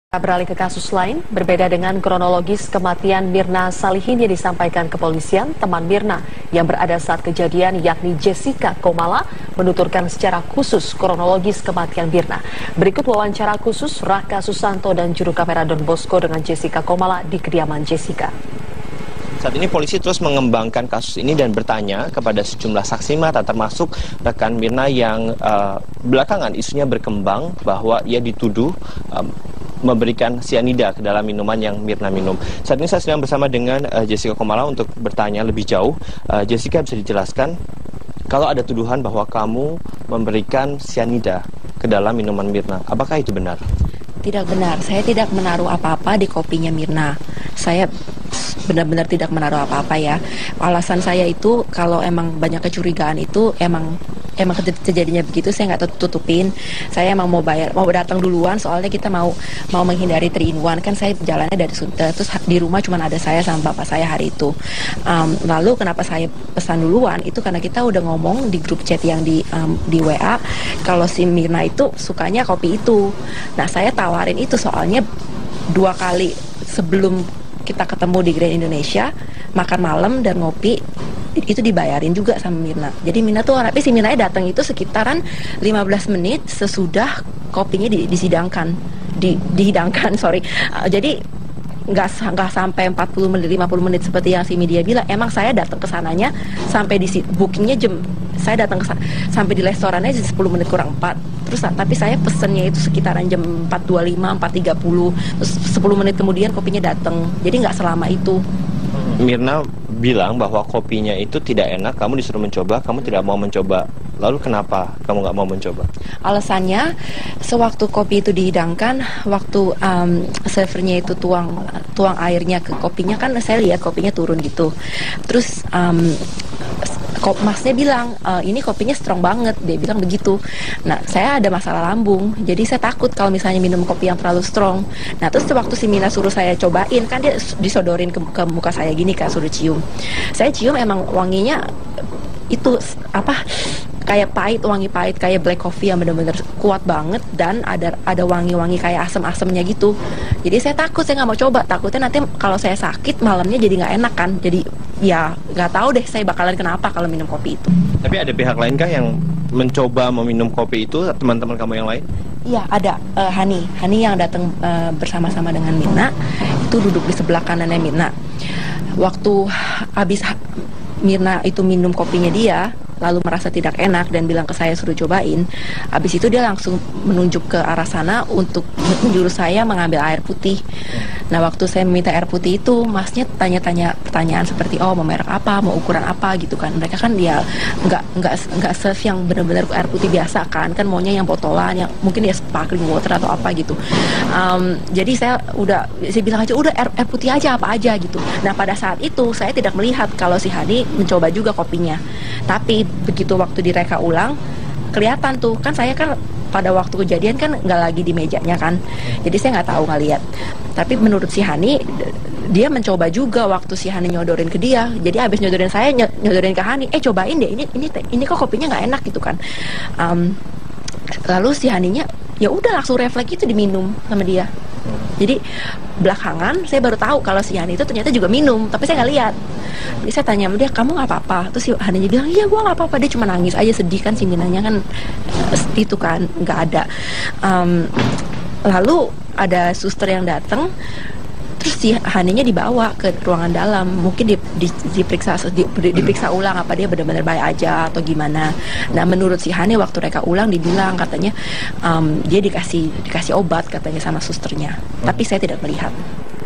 Beralih ke kasus lain, berbeda dengan kronologis kematian Mirna Salihin yang disampaikan kepolisian, teman Mirna yang berada saat kejadian yakni Jessica Komala menuturkan secara khusus kronologis kematian Mirna. Berikut wawancara khusus Raka Susanto dan juru kamera Don Bosco dengan Jessica Komala di kediaman Jessica. Saat ini polisi terus mengembangkan kasus ini dan bertanya kepada sejumlah saksi mata termasuk rekan Mirna yang belakangan isunya berkembang bahwa ia dituduh memberikan sianida ke dalam minuman yang Mirna minum. Saat ini saya sedang bersama dengan Jessica Komala untuk bertanya lebih jauh. Jessica, bisa dijelaskan kalau ada tuduhan bahwa kamu memberikan sianida ke dalam minuman Mirna, apakah itu benar? Tidak benar, saya tidak menaruh apa-apa di kopinya Mirna. Saya benar-benar tidak menaruh apa-apa ya. Alasan saya itu kalau emang banyak kecurigaan itu emang kejadiannya begitu, saya nggak tutupin. Saya emang mau datang duluan, soalnya kita mau menghindari 3-in-1 kan. Saya jalannya dari Sunter, terus di rumah cuma ada saya sama bapak saya hari itu. Lalu kenapa saya pesan duluan itu karena kita udah ngomong di grup chat yang di WA kalau si Mirna itu sukanya kopi itu. Nah, saya tawarin itu soalnya 2 kali sebelum kita ketemu di Grand Indonesia, makan malam dan ngopi itu dibayarin juga sama Mirna. Jadi Mirna tuh, tapi si Mirna datang itu sekitaran 15 menit sesudah kopinya dihidangkan. Jadi nggak sampai 40 menit, 50 menit seperti yang si media bilang. Emang saya datang ke sananya sampai di bookingnya saya datang sampai di restorannya 10 menit kurang 4. Terus tapi saya pesennya itu sekitaran jam 4.25, 4.30. Terus 10 menit kemudian kopinya datang. Jadi nggak selama itu. Mirna bilang bahwa kopinya itu tidak enak, kamu disuruh mencoba, kamu tidak mau mencoba. Lalu kenapa kamu nggak mau mencoba? Alasannya, sewaktu kopi itu dihidangkan, waktu servernya itu tuang airnya ke kopinya, kan saya lihat kopinya turun gitu. Terus masnya bilang, ini kopinya strong banget, dia bilang begitu. Nah, saya ada masalah lambung, jadi saya takut kalau misalnya minum kopi yang terlalu strong. Nah, terus waktu si Mina suruh saya cobain, kan dia disodorin ke muka saya gini, Kak, suruh cium. Saya cium, emang wanginya itu kayak pahit, wangi pahit, kayak black coffee yang benar-benar kuat banget, dan ada wangi-wangi kayak asem-asemnya gitu. Jadi saya takut, saya nggak mau coba, takutnya nanti kalau saya sakit malamnya jadi nggak enak kan. Jadi ya nggak tahu deh saya bakalan kenapa kalau minum kopi itu. Tapi ada pihak lain kah yang mencoba meminum kopi itu, teman-teman kamu yang lain? Iya, ada. Hani yang datang bersama-sama dengan Mirna, itu duduk di sebelah kanannya Mirna. Waktu habis Mirna itu minum kopinya dia, lalu merasa tidak enak dan bilang ke saya suruh cobain. Habis itu dia langsung menunjuk ke arah sana untuk menyuruh saya mengambil air putih. Nah, waktu saya meminta air putih itu, masnya tanya-tanya pertanyaan seperti, oh mau merek apa, mau ukuran apa gitu kan. Mereka kan dia nggak serve yang benar-benar air putih biasa kan maunya yang botolan, yang mungkin ya sparkling water atau apa gitu. Jadi saya bilang aja udah air putih aja apa aja gitu. Nah, pada saat itu saya tidak melihat kalau si Hani mencoba juga kopinya. Tapi begitu waktu direka ulang, kelihatan tuh, kan saya kan pada waktu kejadian kan nggak lagi di mejanya kan, jadi saya nggak tahu, nggak lihat. Tapi menurut si Hani, dia mencoba juga waktu si Hani nyodorin ke dia. Jadi abis nyodorin saya, nyodorin ke Hani, cobain deh, ini kok kopinya nggak enak gitu kan. Lalu si Haninya ya udah langsung refleks itu diminum sama dia. Jadi belakangan saya baru tahu kalau si Hani itu ternyata juga minum, tapi saya nggak lihat. Jadi saya tanya sama dia, kamu nggak apa-apa? Terus si Haninya bilang, iya gue nggak apa-apa. Dia cuma nangis aja, sedih kan, si Minanya kan itu kan nggak ada. Lalu ada suster yang datang, terus si Haninya dibawa ke ruangan dalam, mungkin diperiksa ulang apa dia benar-benar baik aja atau gimana. Nah, menurut si Hani waktu mereka ulang dibilang katanya dia dikasih obat katanya sama susternya, tapi saya tidak melihat.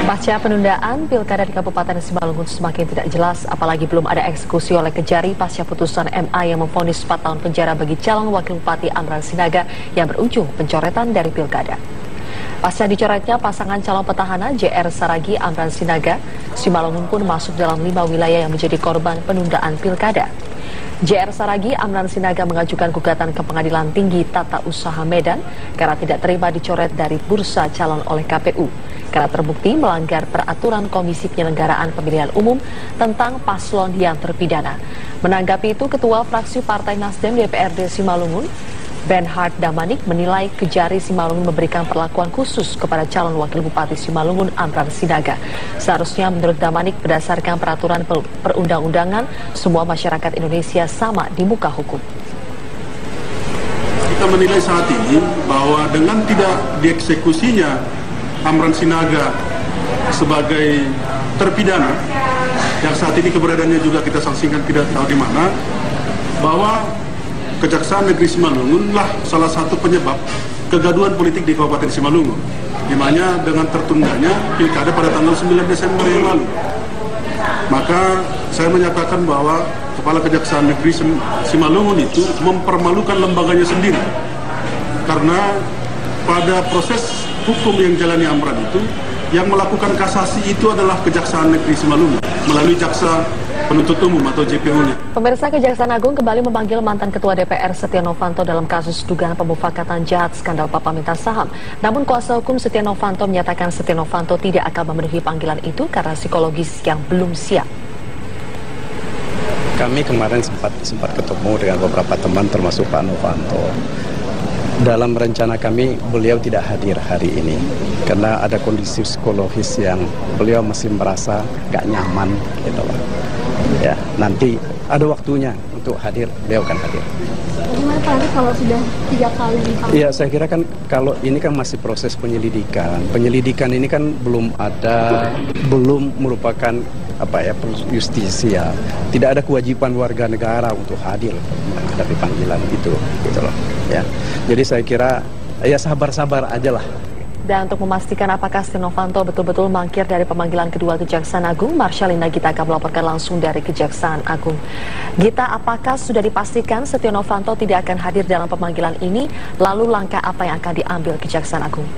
Pasca penundaan pilkada di Kabupaten Simalungun semakin tidak jelas, apalagi belum ada eksekusi oleh Kejari pasca putusan MA yang memvonis 4 tahun penjara bagi calon wakil bupati Amran Sinaga yang berujung pencoretan dari pilkada. Pasca dicoretnya pasangan calon petahana JR Saragi Amran Sinaga, Simalungun pun masuk dalam 5 wilayah yang menjadi korban penundaan pilkada. JR Saragi Amran Sinaga mengajukan gugatan ke Pengadilan Tinggi Tata Usaha Medan karena tidak terima dicoret dari bursa calon oleh KPU karena terbukti melanggar peraturan Komisi Penyelenggaraan Pemilihan Umum tentang paslon yang terpidana. Menanggapi itu, Ketua Fraksi Partai Nasdem DPRD Simalungun, Benhard Damanik menilai Kejari Simalungun memberikan perlakuan khusus kepada calon wakil bupati Simalungun Amran Sinaga. Seharusnya menurut Damanik berdasarkan peraturan perundang-undangan, semua masyarakat Indonesia sama di muka hukum. Kita menilai saat ini bahwa dengan tidak dieksekusinya Amran Sinaga sebagai terpidana, yang saat ini keberadaannya juga kita sanksikan tidak tahu di mana, bahwa Kejaksaan Negeri Simalungun lah salah satu penyebab kegaduhan politik di Kabupaten Simalungun, di mana dengan tertundanya pilkada pada tanggal 9 Desember yang lalu. Maka saya menyatakan bahwa Kepala Kejaksaan Negeri Simalungun itu mempermalukan lembaganya sendiri, karena pada proses hukum yang jalani Amran itu, yang melakukan kasasi itu adalah Kejaksaan Negeri Simalungun melalui Jaksa Penuntut Umum atau JPU-nya. Pemirsa, Kejaksaan Agung kembali memanggil mantan Ketua DPR Setia Novanto dalam kasus dugaan pemufakatan jahat skandal Papa Minta Saham. Namun kuasa hukum Setia Novanto menyatakan Setia Novanto tidak akan memenuhi panggilan itu karena psikologis yang belum siap. Kami kemarin sempat ketemu dengan beberapa teman termasuk Pak Novanto. Dalam rencana kami, beliau tidak hadir hari ini karena ada kondisi psikologis yang beliau masih merasa gak nyaman gitu loh. Ya, nanti ada waktunya untuk hadir, beliau akan hadir. Gimana Pak kalau sudah 3 kali dipanggil? Iya, saya kira kan kalau ini kan masih proses penyelidikan. Penyelidikan ini kan belum merupakan justisia. Tidak ada kewajiban warga negara untuk hadir menghadapi panggilan itu, gitu loh. Ya, jadi saya kira ya sabar-sabar aja lah. Dan untuk memastikan apakah Setia Novanto betul-betul mangkir dari pemanggilan kedua Kejaksaan Agung, Marshalina Gita akan melaporkan langsung dari Kejaksaan Agung. Gita, apakah sudah dipastikan Setia Novanto tidak akan hadir dalam pemanggilan ini? Lalu langkah apa yang akan diambil Kejaksaan Agung?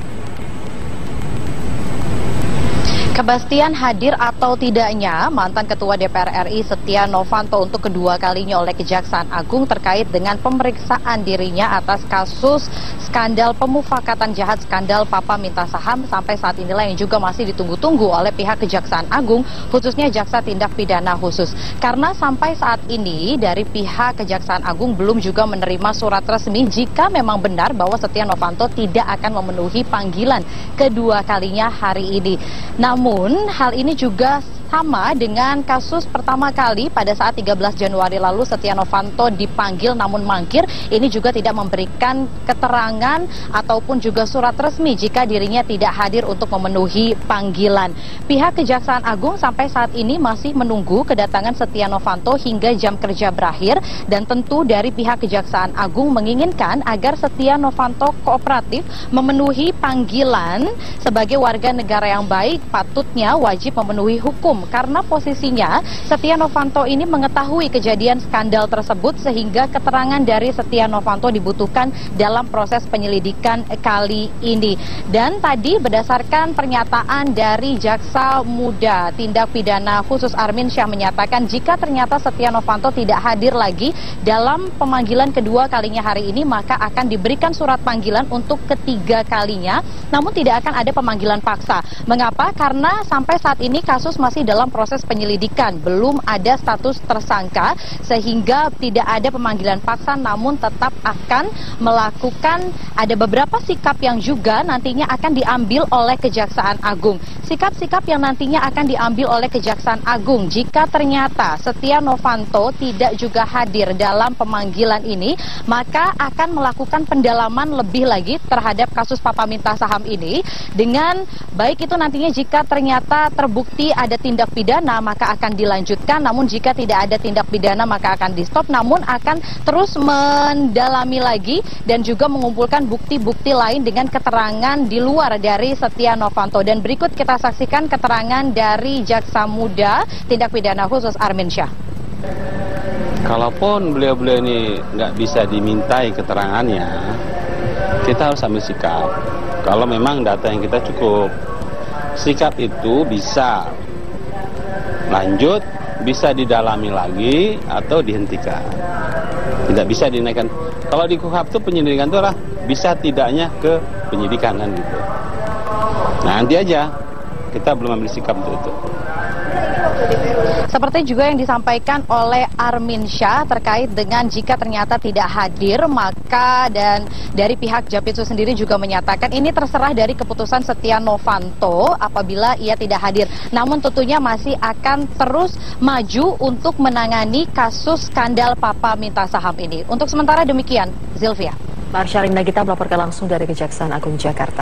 Kepastian hadir atau tidaknya mantan Ketua DPR RI Setia Novanto untuk kedua kalinya oleh Kejaksaan Agung terkait dengan pemeriksaan dirinya atas kasus skandal pemufakatan jahat skandal Papa Minta Saham sampai saat inilah yang juga masih ditunggu-tunggu oleh pihak Kejaksaan Agung, khususnya Jaksa Tindak Pidana Khusus. Karena sampai saat ini dari pihak Kejaksaan Agung belum juga menerima surat resmi jika memang benar bahwa Setia Novanto tidak akan memenuhi panggilan kedua kalinya hari ini. Namun hal ini juga sama dengan kasus pertama kali pada saat 13 Januari lalu Setia Novanto dipanggil namun mangkir. Ini juga tidak memberikan keterangan ataupun juga surat resmi jika dirinya tidak hadir untuk memenuhi panggilan. Pihak Kejaksaan Agung sampai saat ini masih menunggu kedatangan Setia Novanto hingga jam kerja berakhir, dan tentu dari pihak Kejaksaan Agung menginginkan agar Setia Novanto kooperatif memenuhi panggilan. Sebagai warga negara yang baik patutnya wajib memenuhi hukum, karena posisinya Setia Novanto ini mengetahui kejadian skandal tersebut sehingga keterangan dari Setia Novanto dibutuhkan dalam proses penyelidikan kali ini. Dan tadi berdasarkan pernyataan dari Jaksa Muda Tindak Pidana Khusus Armin Syah menyatakan jika ternyata Setia Novanto tidak hadir lagi dalam pemanggilan kedua kalinya hari ini, maka akan diberikan surat panggilan untuk ketiga kalinya, namun tidak akan ada pemanggilan paksa. Mengapa? Karena sampai saat ini kasus masih dalam proses penyelidikan, belum ada status tersangka, sehingga tidak ada pemanggilan paksa, namun tetap akan melakukan ada beberapa sikap yang juga nantinya akan diambil oleh Kejaksaan Agung. Sikap-sikap yang nantinya akan diambil oleh Kejaksaan Agung jika ternyata Setia Novanto tidak juga hadir dalam pemanggilan ini, maka akan melakukan pendalaman lebih lagi terhadap kasus Papa Minta Saham ini, dengan baik itu nantinya jika ternyata terbukti ada tindak pidana maka akan dilanjutkan, namun jika tidak ada tindak pidana maka akan di stop, namun akan terus mendalami lagi dan juga mengumpulkan bukti-bukti lain dengan keterangan di luar dari Setia Novanto. Dan berikut kita saksikan keterangan dari Jaksa Muda Tindak Pidana Khusus Armin Syah. Kalaupun beliau-beliau ini nggak bisa dimintai keterangannya, kita harus ambil sikap. Kalau memang data yang kita cukup, sikap itu bisa lanjut, bisa didalami lagi atau dihentikan. Tidak bisa dinaikkan. Kalau di KUHP itu penyelidikan itu adalah bisa tidaknya ke penyidikan kan gitu. Nah, nanti aja kita belum ambil sikap untuk itu. Seperti juga yang disampaikan oleh Armin Syah terkait dengan jika ternyata tidak hadir, maka dan dari pihak Japitsus sendiri juga menyatakan ini terserah dari keputusan Setia Novanto apabila ia tidak hadir. Namun tentunya masih akan terus maju untuk menangani kasus skandal Papa Minta Saham ini. Untuk sementara demikian, Zilvia. Marsha Nagita melaporkan langsung dari Kejaksaan Agung Jakarta.